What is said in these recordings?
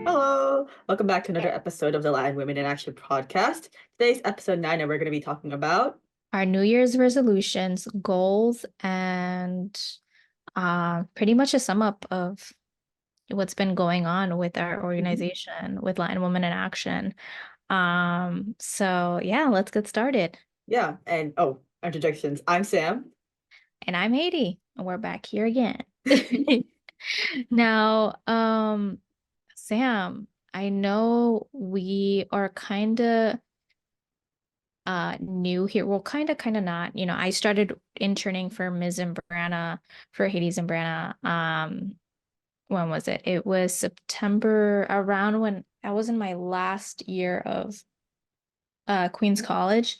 Hello, welcome back to another episode of the Latin Women in Action podcast. Today's episode 9, and we're going to be talking about Our New Year's resolutions, goals, and pretty much a sum up of what's been going on with our organization, with Latin Women in Action. So yeah, let's get started. yeah, and introductions. I'm Sam. And I'm Haydee, and we're back here again. Now, Sam, I know we are kind of new here. Well, kind of not. I started interning for Ms. Zambrana for Haydee Zambrana. When was it? It was September, around when I was in my last year of Queens College.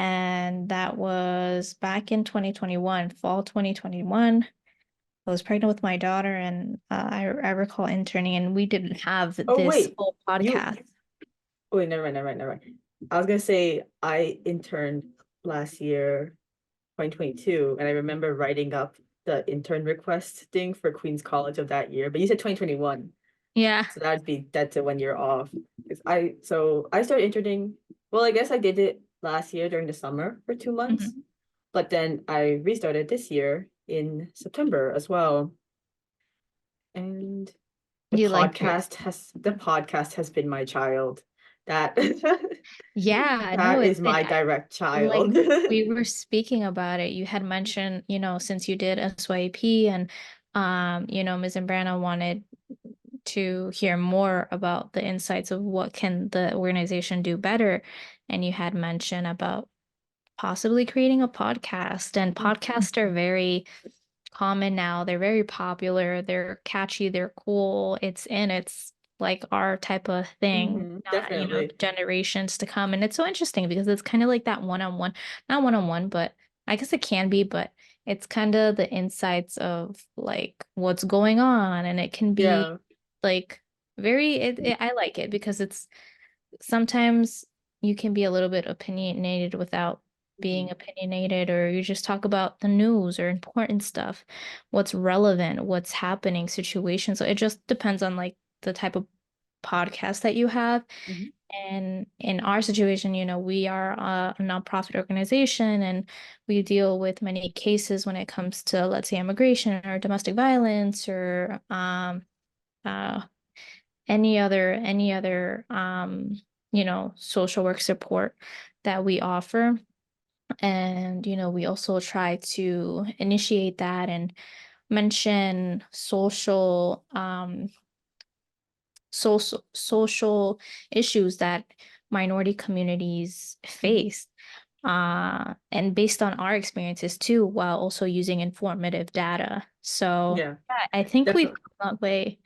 And that was back in 2021, fall 2021. I was pregnant with my daughter, and I recall interning, and we didn't have Oh this wait, whole you. podcast. Oh wait, never mind. I was gonna say I interned last year, 2022, and I remember writing up the intern request thing for Queen's College of that year. But you said 2021, Yeah. so that's a 1 year off. I started interning. Well, I guess I did it last year during the summer for 2 months. Mhm. But then I restarted this year in September as well. And You liked it. the podcast has been my child. That Yeah, no, that is my direct like child. we were speaking about it. You had mentioned, since you did SYP and Ms. Zambrana wanted to hear more about the insights of what can the organization do better. And you had mentioned about possibly creating a podcast. And podcasts are very common now. They're very popular. They're catchy. They're cool. It's like our type of thing, not, Definitely. generations to come. And it's so interesting because it's kind of like that one-on-one, not one-on-one, but I guess it can be, but it's kind of the insights of like what's going on. And it can be Yeah. like I like it because it's sometimes you can be a little bit opinionated without being Mhm. opinionated, or you just talk about the news or important stuff, what's relevant, what's happening, situations. So it just depends on like the type of podcast that you have. Mhm. And in our situation, we are a nonprofit organization and we deal with many cases when it comes to, let's say, immigration or domestic violence or uh, any other social work support that we offer. And we also try to initiate that and mention social issues that minority communities Mhm. face, and based on our experiences too, while also using informative data. So Yeah, yeah, I think we've definitely. come that way.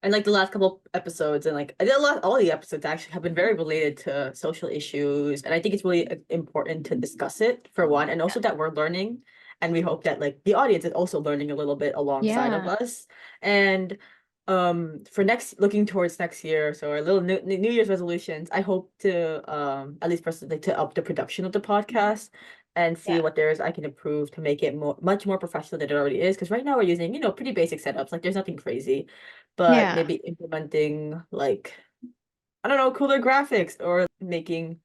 And like the last couple episodes, and like I did a lot, all the episodes actually have been very related to social issues, and I think it's really important to discuss it for one, and also that we're learning, and we hope that like the audience is also learning a little bit alongside of Yeah. us. And for next, looking towards next year, so our little New Year's resolutions, I hope to at least personally to up the production of the podcast and see Yeah. what there is I can improve to make it much more professional than it already is. Because right now we're using, pretty basic setups. Like there's nothing crazy, but Yeah. maybe implementing like I don't know, cooler graphics or making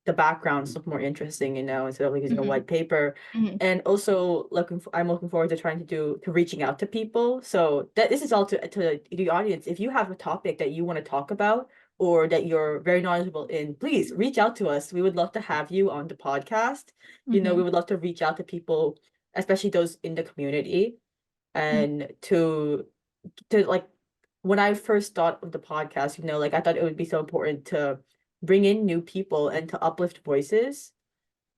the backgrounds look more interesting, instead of like using a Hmm. white paper. Hmm. And also I'm looking forward to trying to reaching out to people. So that this is all to the audience. If you have a topic that you want to talk about or that you're very knowledgeable in, please reach out to us. We would love to have you on the podcast. We Hmm. would love to reach out to people, especially those in the community, and to like when I first thought of the podcast, like I thought it would be so important to bring in new people and to uplift voices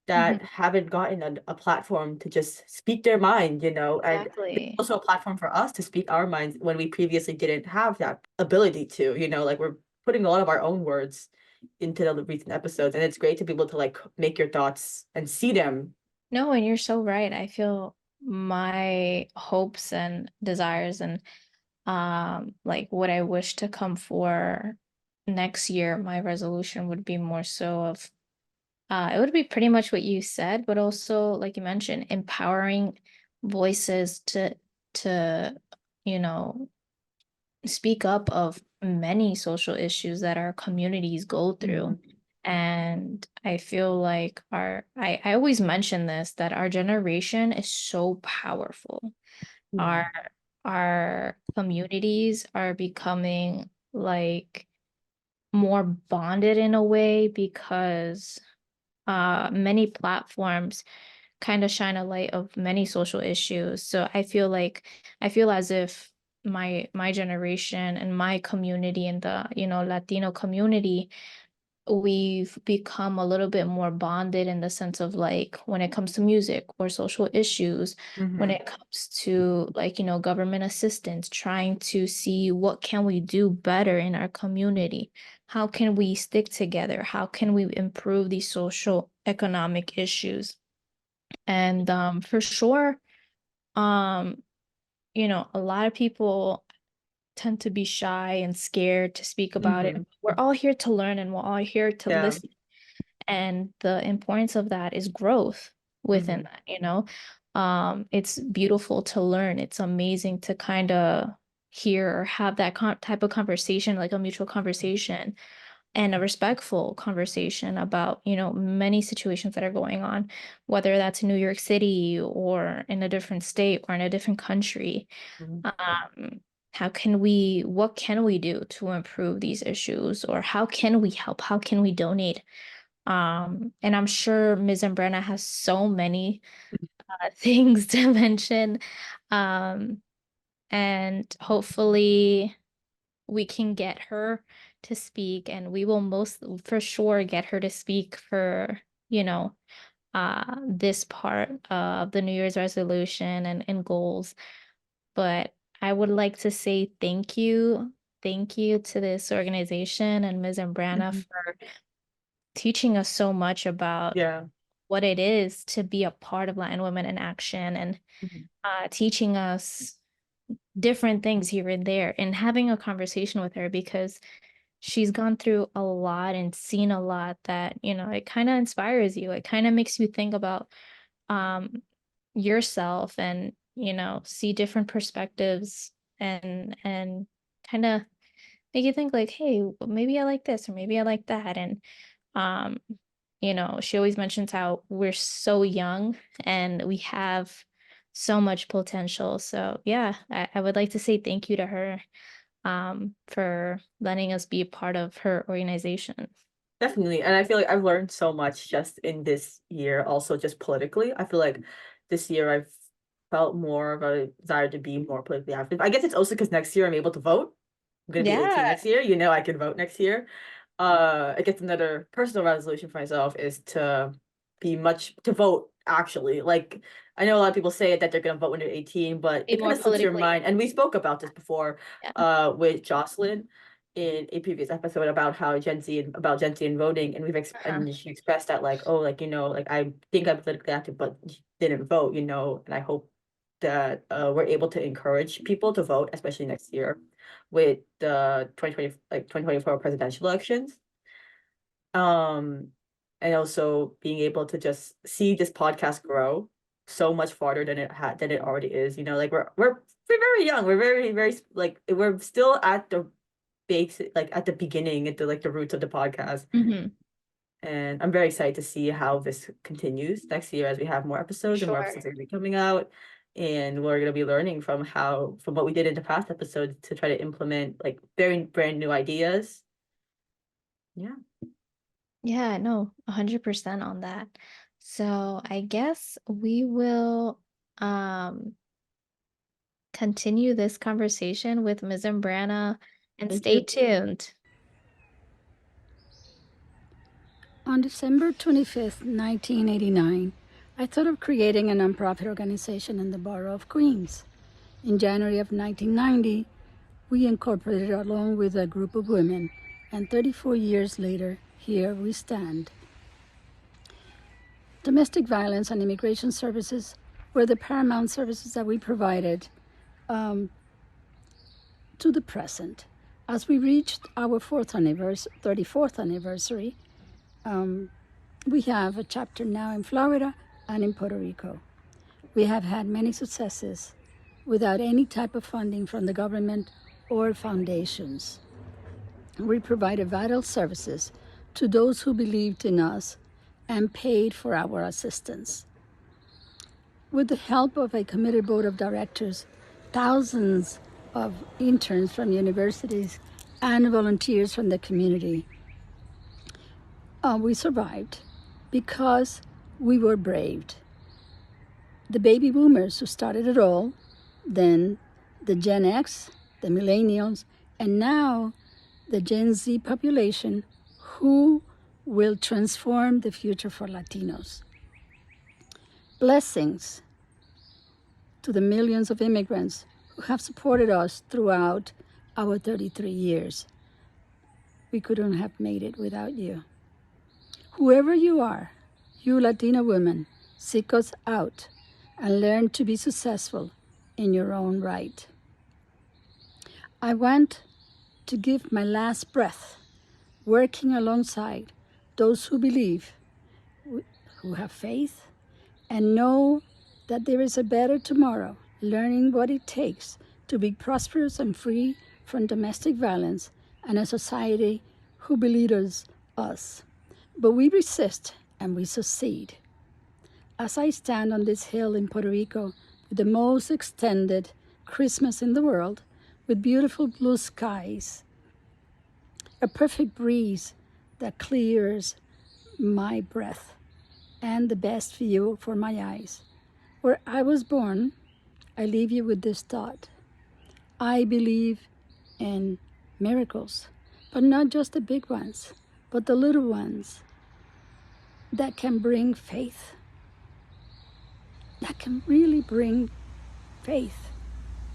Hmm. that haven't gotten a platform to just speak their mind, and Exactly. also a platform for us to speak our minds when we previously didn't have that ability to, like we're putting a lot of our own words into the recent episodes, and it's great to be able to like make your thoughts and see them. No, and you're so right. I feel my hopes and desires and like what I wish to come for next year, my resolution would be more so of it would be pretty much what you said, but also, like you mentioned, empowering voices to, you know, speak up of many social issues that our communities go through. Mhm. And I feel like I always mention this, that our generation is so powerful. Mhm. Our our communities are becoming like more bonded in a way because many platforms kind of shine a light of many social issues. So I feel as if my generation and my community and the, you know, Latino community, we've become a little bit more bonded in the sense of like when it comes to music or social issues, when Mhm. it comes to like, you know, government assistance, trying to see what can we do better in our community? How can we stick together? How can we improve these social economic issues? And for sure, um, you know, a lot of people tend to be shy and scared to speak about it. Mhm. We're all here to learn and we're all here to Yeah. listen. And the importance of that is growth within Mhm. that, you know. It's beautiful to learn. It's amazing to kind of hear or have that type of conversation, like a mutual conversation and a respectful conversation about, you know, many situations that are going on, whether that's in New York City or in a different state or in a different country. Mhm. Um, what can we do to improve these issues, or how can we help? How can we donate? And I'm sure Ms. Zambrana has so many things to mention. Um, and hopefully we can get her to speak, and we will most for sure get her to speak for, you know, this part of the New Year's resolution and goals. But I would like to say thank you. Thank you to this organization and Ms. Zambrana Mhm. for teaching us so much about Yeah. what it is to be a part of Latin Women in Action, and Mhm. teaching us different things here and there, and having a conversation with her because she's gone through a lot and seen a lot that, you know, it kind of inspires you. It kind of makes you think about um, yourself and, you know, see different perspectives and kind of make you think like, hey, maybe I like this or maybe I like that. And um, you know, she always mentions how we're so young and we have so much potential. So yeah, I would like to say thank you to her for letting us be a part of her organization. Definitely. And I feel like I've learned so much just in this year, also just politically. I feel like this year I've felt more of a desire to be more politically active. I guess it's also because next year I'm able to vote. I'm gonna be 18 Yeah, next year. You know, I can vote next year. I guess another personal resolution for myself is to to vote actually. Like I know a lot of people say that they're gonna vote when they're 18, but be it kind more of slips your politically. mind. And we spoke about this before Yeah. with Jocelyn in a previous episode about how Gen Z and voting, and Uh-huh. and she expressed that like, oh, like, you know, like I think I'm politically active, but didn't vote, you know, and I hope that we're able to encourage people to vote, especially next year with the 2024 presidential elections. Um, and also being able to just see this podcast grow so much farther than it already is. You know, like we're very young. We're very like we're still at the basic, like at the beginning, at the like the roots of the podcast. Hmm. And I'm very excited to see how this continues next year as we have more episodes and more Sure. episodes are gonna be coming out. And we're gonna be learning from what we did in the past episodes to try to implement like very brand new ideas. Yeah. Yeah, no, 100% on that. So I guess we will um continue this conversation with Ms. Zambrana and Thank stay you. tuned. On December 25th, 1989, I thought of creating a nonprofit organization in the borough of Queens. In January of 1990, we incorporated along with a group of women, and 34 years later, here we stand. Domestic violence and immigration services were the paramount services that we provided um, to the present. As we reached our 34th anniversary, We have a chapter now in Florida and in Puerto Rico. We have had many successes without any type of funding from the government or foundations. We provided vital services to those who believed in us and paid for our assistance. With the help of a committed board of directors, thousands of interns from universities, and volunteers from the community, we survived because we were braved. The baby boomers who started it all, then the Gen X, the millennials, and now the Gen Z population who will transform the future for Latinos. Blessings to the millions of immigrants who have supported us throughout our 33 years. We couldn't have made it without you. Whoever you are, you Latina women, seek us out and learn to be successful in your own right. I want to give my last breath working alongside those who believe, who have faith, and know that there is a better tomorrow, learning what it takes to be prosperous and free from domestic violence, and a society who belitles us. But we resist and we succeed. As I stand on this hill in Puerto Rico with the most extended Christmas in the world, with beautiful blue skies, a perfect breeze that clears my breath, and the best view for my eyes. Where I was born, I leave you with this thought. I believe in miracles, but not just the big ones, but the little ones that can bring faith, that can really bring faith,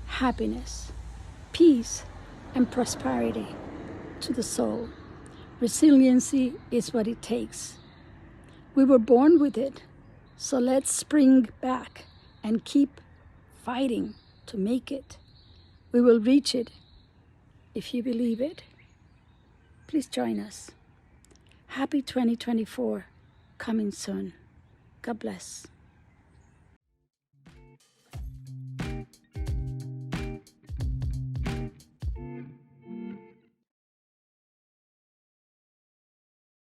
happiness, peace, and prosperity to the soul. Resiliency is what it takes. We were born with it, so let's spring back and keep fighting to make it. We will reach it if you believe it. Please join us. Happy 2024, coming soon. God bless.